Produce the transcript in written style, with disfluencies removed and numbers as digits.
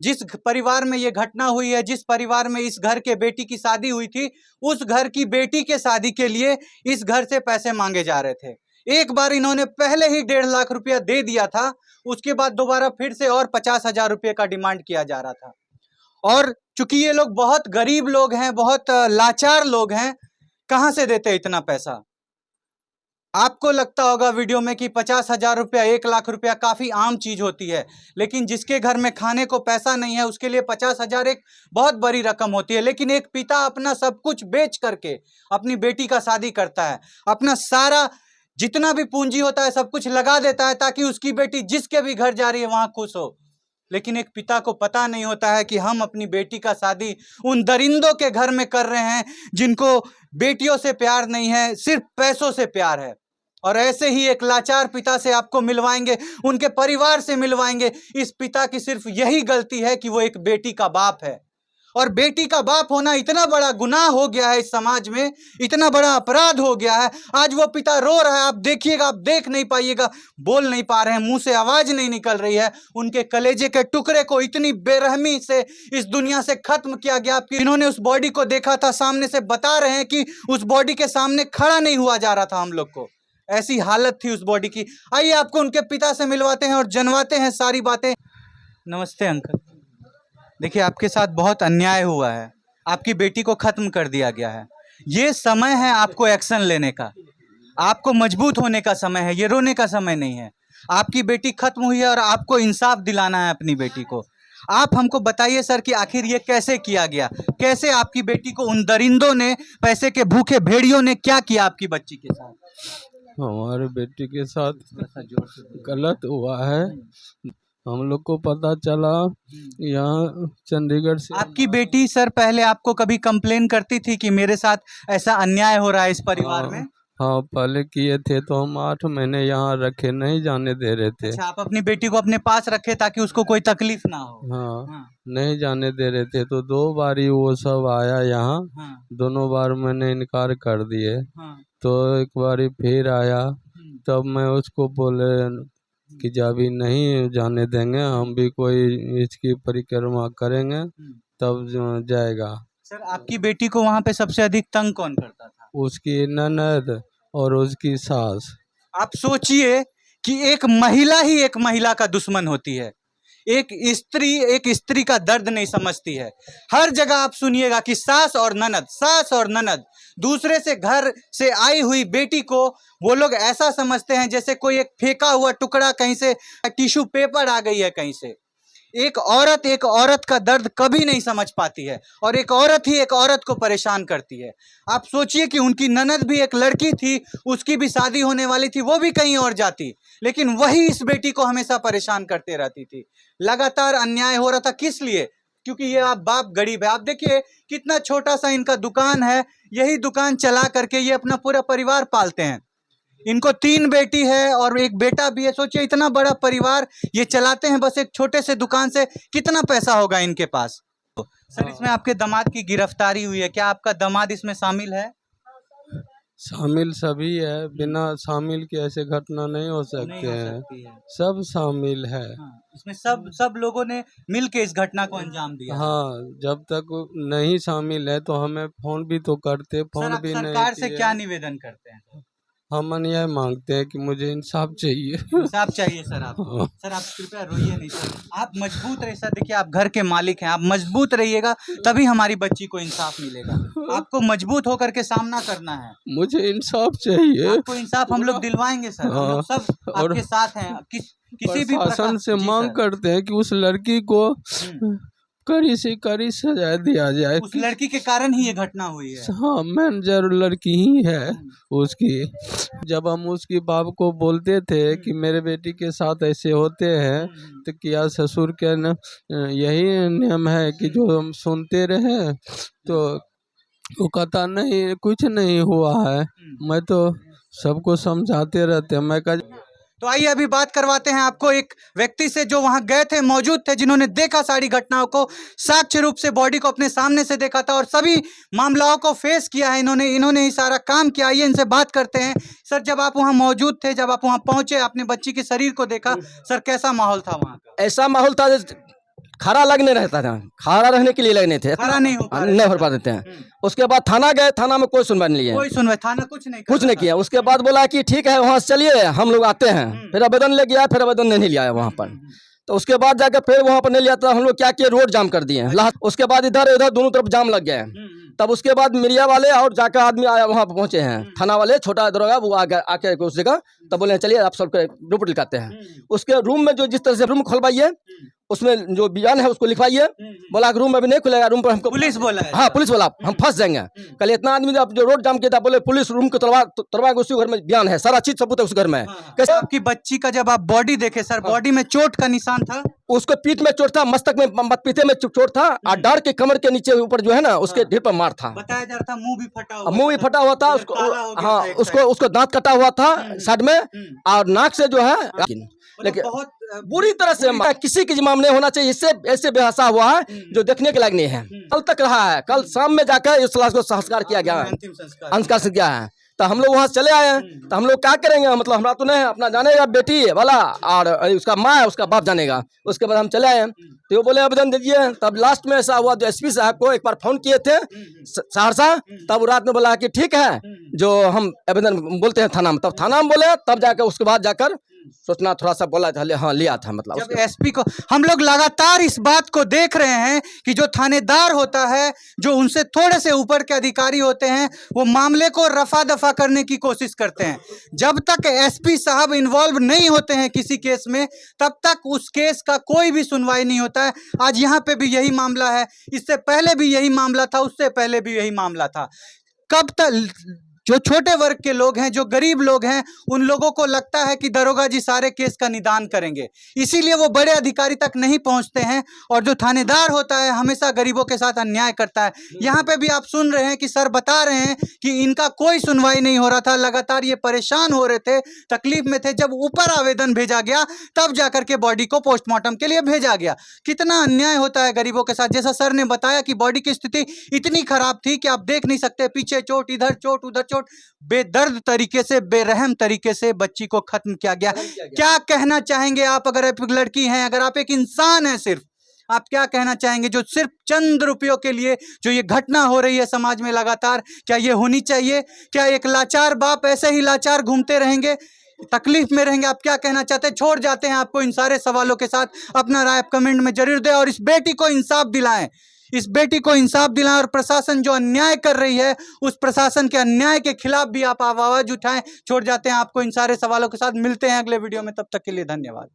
जिस परिवार में ये घटना हुई है, जिस परिवार में इस घर के बेटी की शादी हुई थी, उस घर की बेटी के शादी के लिए इस घर से पैसे मांगे जा रहे थे। एक बार इन्होंने पहले ही 1.5 लाख रुपया दे दिया था, उसके बाद दोबारा फिर से और 50,000 रुपये का डिमांड किया जा रहा था। और चूंकि ये लोग बहुत गरीब लोग हैं, बहुत लाचार लोग हैं, कहां से देते इतना पैसा? आपको लगता होगा वीडियो में कि 50,000 रुपया, 1 लाख रुपया काफी आम चीज होती है, लेकिन जिसके घर में खाने को पैसा नहीं है उसके लिए 50,000 एक बहुत बड़ी रकम होती है। लेकिन एक पिता अपना सब कुछ बेच करके अपनी बेटी का शादी करता है, अपना सारा जितना भी पूंजी होता है सब कुछ लगा देता है ताकि उसकी बेटी जिसके भी घर जा रही है वहां खुश हो। लेकिन एक पिता को पता नहीं होता है कि हम अपनी बेटी का शादी उन दरिंदों के घर में कर रहे हैं जिनको बेटियों से प्यार नहीं है, सिर्फ पैसों से प्यार है। और ऐसे ही एक लाचार पिता से आपको मिलवाएंगे, उनके परिवार से मिलवाएंगे। इस पिता की सिर्फ यही गलती है कि वो एक बेटी का बाप है, और बेटी का बाप होना इतना बड़ा गुनाह हो गया है इस समाज में, इतना बड़ा अपराध हो गया है। आज वो पिता रो रहा है, आप देखिएगा, आप देख नहीं पाइएगा, बोल नहीं पा रहे हैं, मुंह से आवाज नहीं निकल रही है। उनके कलेजे के टुकड़े को इतनी बेरहमी से इस दुनिया से खत्म किया गया कि इन्होंने उस बॉडी को देखा था, सामने से बता रहे हैं कि उस बॉडी के सामने खड़ा नहीं हुआ जा रहा था हम लोग को, ऐसी हालत थी उस बॉडी की। आइए आपको उनके पिता से मिलवाते हैं और जनवाते हैं सारी बातें। नमस्ते अंकल। देखिए, आपके साथ बहुत अन्याय हुआ है, आपकी बेटी को खत्म कर दिया गया है। ये समय है आपको एक्शन लेने का, आपको मजबूत होने का समय है, ये रोने का समय नहीं है। आपकी बेटी खत्म हुई है और आपको इंसाफ दिलाना है अपनी बेटी को। आप हमको बताइए सर कि आखिर ये कैसे किया गया, कैसे आपकी बेटी को उन दरिंदों ने, पैसे के भूखे भेड़ियों ने क्या किया आपकी बच्ची के साथ? हमारे बेटी के साथ गलत हुआ है। हम लोग को पता चला यहाँ चंडीगढ़ से। आपकी बेटी सर पहले आपको कभी कंप्लेन करती थी कि मेरे साथ ऐसा अन्याय हो रहा है इस परिवार में? हाँ, पहले किए थे तो हम 8 महीने यहाँ रखे, नहीं जाने दे रहे थे। अच्छा, आप अपनी बेटी को अपने पास रखे ताकि उसको कोई तकलीफ ना हो। हाँ, नहीं जाने दे रहे थे तो 2 बारी वो सब आया यहाँ। दोनों बार मैंने इनकार कर दिए। तो एक बारी फिर आया, तब मैं उसको बोले कि जब भी नहीं जाने देंगे, हम भी कोई इसकी परिक्रमा करेंगे तब जाएगा। सर, आपकी बेटी को वहाँ पे सबसे अधिक तंग कौन करता था? उसकी ननद और उसकी सास। आप सोचिए कि एक महिला ही एक महिला का दुश्मन होती है। एक स्त्री का दर्द नहीं समझती है। हर जगह आप सुनिएगा कि सास और ननद दूसरे से घर से आई हुई बेटी को वो लोग ऐसा समझते हैं जैसे कोई एक फेंका हुआ टुकड़ा, कहीं से टिश्यू पेपर आ गई है कहीं से। एक औरत का दर्द कभी नहीं समझ पाती है, और एक औरत ही एक औरत को परेशान करती है। आप सोचिए कि उनकी ननद भी एक लड़की थी, उसकी भी शादी होने वाली थी, वो भी कहीं और जाती, लेकिन वही इस बेटी को हमेशा परेशान करते रहती थी। लगातार अन्याय हो रहा था, किस लिए? क्योंकि ये आप बाप गरीब है। आप देखिए कितना छोटा सा इनका दुकान है, यही दुकान चला करके ये अपना पूरा परिवार पालते हैं। इनको 3 बेटी है और एक बेटा भी है। सोचिए इतना बड़ा परिवार ये चलाते हैं बस एक छोटे से दुकान से, कितना पैसा होगा इनके पास। सर, इसमें आपके दामाद की गिरफ्तारी हुई है, क्या आपका दामाद इसमें शामिल है? शामिल सभी है, बिना शामिल के ऐसे घटना नहीं हो सकते हैं। सब शामिल है। इसमें सब लोगों ने मिल के इस घटना को अंजाम दिया। हाँ, जब तक नहीं शामिल है तो हमें फोन भी तो करते, फोन भी नहीं। सरकार से क्या निवेदन करते हैं? हम अन्याय मांगते हैं कि मुझे इंसाफ चाहिए। इंसाफ चाहिए सर आपको। सर, आप कृपया रोइए नहीं सर, आप मजबूत रहिए सर। देखिए, आप घर के मालिक हैं, आप मजबूत रहिएगा तभी हमारी बच्ची को इंसाफ मिलेगा। आपको मजबूत होकर के सामना करना है। मुझे इंसाफ चाहिए। आपको इंसाफ हम लोग दिलवाएंगे सर, हम लोग सब आपके साथ हैं। किसी भी प्रशासन से मांग करते हैं कि उस लड़की को कड़ी से कड़ी सजा दिया जाए। उस लड़की के कारण ही ये घटना हुई है। हाँ, मैनेजर लड़की ही है उसकी। जब हम उसकी बाप को बोलते थे कि मेरे बेटी के साथ ऐसे होते हैं, तो क्या ससुर के यही नियम है कि जो हम सुनते रहे? तो वो कहता नहीं, कुछ नहीं हुआ है, मैं तो सबको समझाते रहते। मैं तो आइए अभी बात करवाते हैं आपको एक व्यक्ति से जो वहां गए थे, मौजूद थे, जिन्होंने देखा सारी घटनाओं को, साक्ष्य रूप से बॉडी को अपने सामने से देखा था और सभी मामलाओं को फेस किया है। इन्होंने ही सारा काम किया। आइए इनसे बात करते हैं। सर, जब आप वहां मौजूद थे, जब आप वहां पहुंचे, अपने बच्ची के शरीर को देखा, सर कैसा माहौल था वहां का? ऐसा माहौल था खड़ा लगने रहता था, खड़ा रहने के लिए लगने थे, खड़ा नहीं हो पा रहे नहीं थे। हो पाते थे। उसके बाद थाना गए, थाना में कोई सुनवाई नहीं लिया, कोई सुनवाई, थाना कुछ नहीं कर कुछ रहा नहीं था। किया। उसके बाद बोला कि ठीक है वहाँ से चलिए, हम लोग आते हैं। फिर आवेदन ले गया, फिर आवेदन नहीं लिया वहाँ पर। तो उसके बाद जाकर फिर वहाँ पर नहीं लिया, तो हम लोग क्या किए, रोड जाम कर दिए। उसके बाद इधर उधर दोनों तरफ जाम लग गए। तब उसके बाद मीडिया वाले और जाकर आदमी आया, वहाँ पर पहुंचे हैं, थाना वाले, छोटा दरोगा वो आके उस जगह, तब बोले चलिए आप सबके रिपोर्ट लिखाते हैं। उसके रूम में जो जिस तरह से रूम खुलवाइए, उसमें जो बयान है उसको लिखवाइए। बोला कि रूम अभी नहीं खुलेगा, रूम पर हमको पुलिस बोला है। हाँ पुलिस वाला, हम फंस जाएंगे। कल इतना आदमी जो रोड जाम किया था, बोले पुलिस रूम को तलवा के उसी घर में बयान है, सारा चीज सबूत है उस घर में। कैसे आपकी बच्ची का जब आप बॉडी देखे सर, बॉडी में चोट का निशान था, उसको पीठ में चोट था, मस्तक में पीते में चोट था, और डार के कमर के नीचे ऊपर जो है ना उसके ढेर पर मार था। बताया जा रहा था मुंह भी फटा हुआ मुंह भी था, फटा हुआ था उधर उसको, काला हो गया हाँ था एक उसको दांत कटा हुआ था साइड में, और नाक से जो है, लेकिन बहुत बुरी तरह से किसी के जिम्मा में नहीं होना चाहिए। इससे ऐसे बेहसा हुआ है जो देखने के लायक नहीं है। कल तक रहा है, कल शाम में जाकर इस लाश को संस्कार किया गया है, अंतिम संस्कार संस्कार से गया है। तो हम लोग वहाँ से चले आए हैं, तो हम लोग क्या करेंगे, मतलब हमारा तो नहीं, अपना जानेगा बेटी वाला और उसका माँ उसका बाप जानेगा। उसके बाद हम चले आए हैं, तो वो बोले आवेदन दीजिए। तब लास्ट में ऐसा हुआ, जो एसपी साहब को एक बार फोन किए थे सहरसा, तब रात में बोला कि ठीक है जो हम आवेदन बोलते हैं थाना में, तब थाना में बोले, तब जाकर उसके बाद जाकर सोचना थोड़ा सा बोला था, हाँ लिया था। मतलब जब एसपी को हम लोग लगातार इस बात को देख रहे हैं कि जो थानेदार होता है, जो उनसे थोड़े से ऊपर के अधिकारी होते हैं, वो मामले को रफा दफा करने की कोशिश करते हैं। जब तक एसपी साहब इन्वॉल्व नहीं होते हैं किसी केस में, तब तक उस केस का कोई भी सुनवाई नहीं होता है। आज यहाँ पे भी यही मामला है, इससे पहले भी यही मामला था, उससे पहले भी यही मामला था। कब तक जो छोटे वर्ग के लोग हैं, जो गरीब लोग हैं, उन लोगों को लगता है कि दरोगा जी सारे केस का निदान करेंगे, इसीलिए वो बड़े अधिकारी तक नहीं पहुंचते हैं। और जो थानेदार होता है हमेशा गरीबों के साथ अन्याय करता है। यहाँ पे भी आप सुन रहे हैं कि सर बता रहे हैं कि इनका कोई सुनवाई नहीं हो रहा था, लगातार ये परेशान हो रहे थे, तकलीफ में थे। जब ऊपर आवेदन भेजा गया, तब जाकर के बॉडी को पोस्टमार्टम के लिए भेजा गया। कितना अन्याय होता है गरीबों के साथ। जैसा सर ने बताया कि बॉडी की स्थिति इतनी खराब थी कि आप देख नहीं सकते, पीछे चोट, इधर चोट, उधर चोट, बेदर्द तरीके से, बेरहम तरीके से बच्ची को खत्म किया गया। क्या कहना चाहेंगे आप, अगर आप एक लड़की हैं, अगर आप एक इंसान हैं, सिर्फ आप क्या कहना चाहेंगे, जो सिर्फ चंद रुपयों के लिए जो ये घटना हो रही है समाज में लगातार, क्या ये होनी चाहिए? क्या एक लाचार बाप ऐसे ही लाचार घूमते रहेंगे, तकलीफ में रहेंगे? आप क्या कहना चाहते हैं? छोड़ जाते हैं आपको इन सारे सवालों के साथ। अपना राय आप कमेंट में जरूर दें और इस बेटी को इंसाफ दिलाएं, इस बेटी को इंसाफ दिलाएं। और प्रशासन जो अन्याय कर रही है, उस प्रशासन के अन्याय के खिलाफ भी आप आवाज उठाएं। छोड़ जाते हैं आपको इन सारे सवालों के साथ। मिलते हैं अगले वीडियो में, तब तक के लिए धन्यवाद।